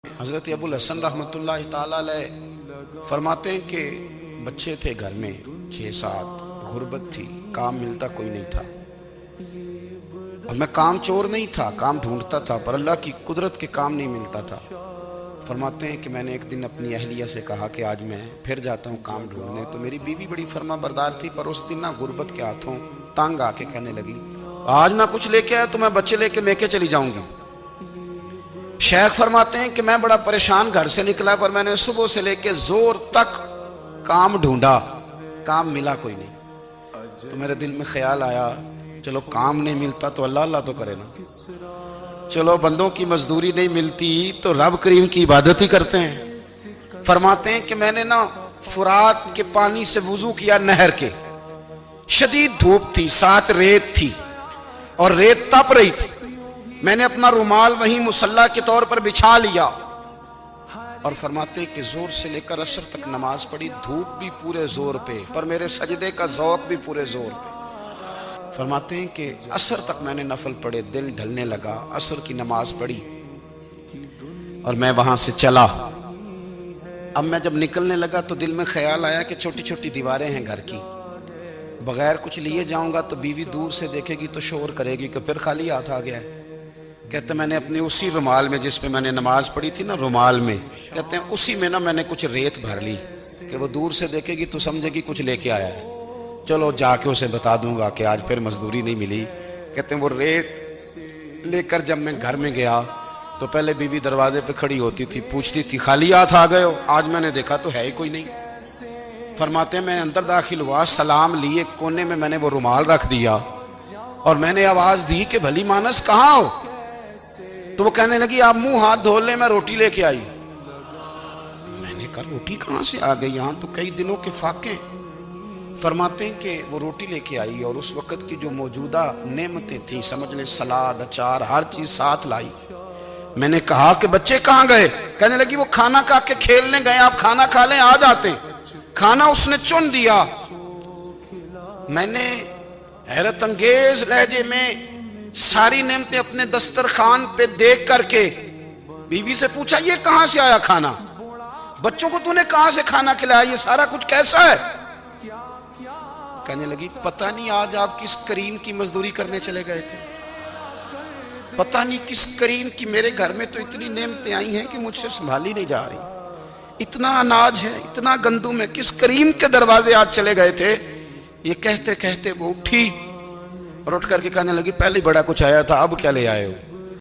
حضرت ابو الحسن رحمۃ اللہ تعالی علیہ فرماتے ہیں کہ بچے تھے گھر میں 6-7، غربت تھی، کام ملتا کوئی نہیں تھا، اور میں کام چور نہیں تھا، کام ڈھونڈتا تھا، پر اللہ کی قدرت کے کام نہیں ملتا تھا۔ فرماتے ہیں کہ میں نے ایک دن اپنی اہلیہ سے کہا کہ آج میں پھر جاتا ہوں کام ڈھونڈنے، تو میری بیوی بڑی فرما بردار تھی، پر اس دن نہ غربت کے ہاتھوں تنگ آ کے کہنے لگی آج نہ کچھ لے کے آیا تو میں بچے لے کے میکے چلی جاؤں گی۔ شیخ فرماتے ہیں کہ میں بڑا پریشان گھر سے نکلا، پر میں نے صبح سے لے کے زور تک کام ڈھونڈا، کام ملا کوئی نہیں۔ تو میرے دل میں خیال آیا چلو کام نہیں ملتا تو اللہ اللہ تو کرے نا، چلو بندوں کی مزدوری نہیں ملتی تو رب کریم کی عبادت ہی کرتے ہیں۔ فرماتے ہیں کہ میں نے نا فرات کے پانی سے وضو کیا، نہر کے، شدید دھوپ تھی، ساتھ ریت تھی اور ریت تپ رہی تھی، میں نے اپنا رومال وہیں مصلی کے طور پر بچھا لیا، اور فرماتے ہیں کہ زور سے لے کر عصر تک نماز پڑھی، دھوپ بھی پورے زور پہ، پر میرے سجدے کا ذوق بھی پورے زور پہ۔ فرماتے ہیں کہ عصر تک میں نے نفل پڑھے، دل ڈھلنے لگا، عصر کی نماز پڑھی اور میں وہاں سے چلا۔ اب میں جب نکلنے لگا تو دل میں خیال آیا کہ چھوٹی چھوٹی دیواریں ہیں گھر کی، بغیر کچھ لیے جاؤں گا تو بیوی دور سے دیکھے گی تو شور کرے گی کہ پھر خالی ہاتھ آ گیا ہے۔ کہتے ہیں میں نے اپنے اسی رومال میں جس پہ میں نے نماز پڑھی تھی نا، رومال میں، کہتے ہیں اسی میں نا میں نے کچھ ریت بھر لی کہ وہ دور سے دیکھے گی تو سمجھے گی کچھ لے کے آیا ہے، چلو جا کے اسے بتا دوں گا کہ آج پھر مزدوری نہیں ملی۔ کہتے ہیں وہ ریت لے کر جب میں گھر میں گیا تو پہلے بیوی دروازے پہ کھڑی ہوتی تھی، پوچھتی تھی خالی ہاتھ آ گئے ہو؟ آج میں نے دیکھا تو ہے ہی کوئی نہیں۔ فرماتے ہیں میں اندر داخل ہوا، سلام لیے، کونے میں نے وہ رومال رکھ دیا اور میں نے آواز دی کہ بھلی مانس کہاں ہو؟ تو وہ کہنے لگی آپ منہ ہاتھ دھو لیں، میں روٹی لے کے آئی۔ میں نے کہا روٹی کہاں سے آ گئی، یہاں تو کئی دنوں کے فاقے۔ فرماتے ہیں کہ وہ روٹی لے کے آئی اور اس وقت کی جو موجودہ نعمتیں تھیں، سمجھ لیں سلاد، اچار، ہر چیز ساتھ لائی۔ میں نے کہا کہ بچے کہاں گئے؟ کہنے لگی وہ کھانا کھا کے کھیلنے گئے، آپ کھانا کھا لیں آ جاتے۔ کھانا اس نے چن دیا۔ میں نے حیرت انگیز لہجے میں ساری نعمتیں اپنے دسترخوان پہ دیکھ کر کے بیوی سے پوچھا یہ کہاں سے آیا کھانا؟ بچوں کو تو نے کہاں سے کھانا کھلایا؟ یہ سارا کچھ کیسا ہے؟ کہنے لگی پتہ نہیں آج آپ کس کریم کی مزدوری کرنے چلے گئے تھے، پتہ نہیں کس کریم کی، میرے گھر میں تو اتنی نعمتیں آئی ہیں کہ مجھ سے سنبھالی نہیں جا رہی، اتنا اناج ہے، اتنا گندم ہے، کس کریم کے دروازے آج چلے گئے تھے؟ یہ کہتے کہتے وہ اٹھی اور اٹھ کر کے کہنے لگی پہلے بڑا کچھ آیا تھا، اب کیا لے آئے ہو؟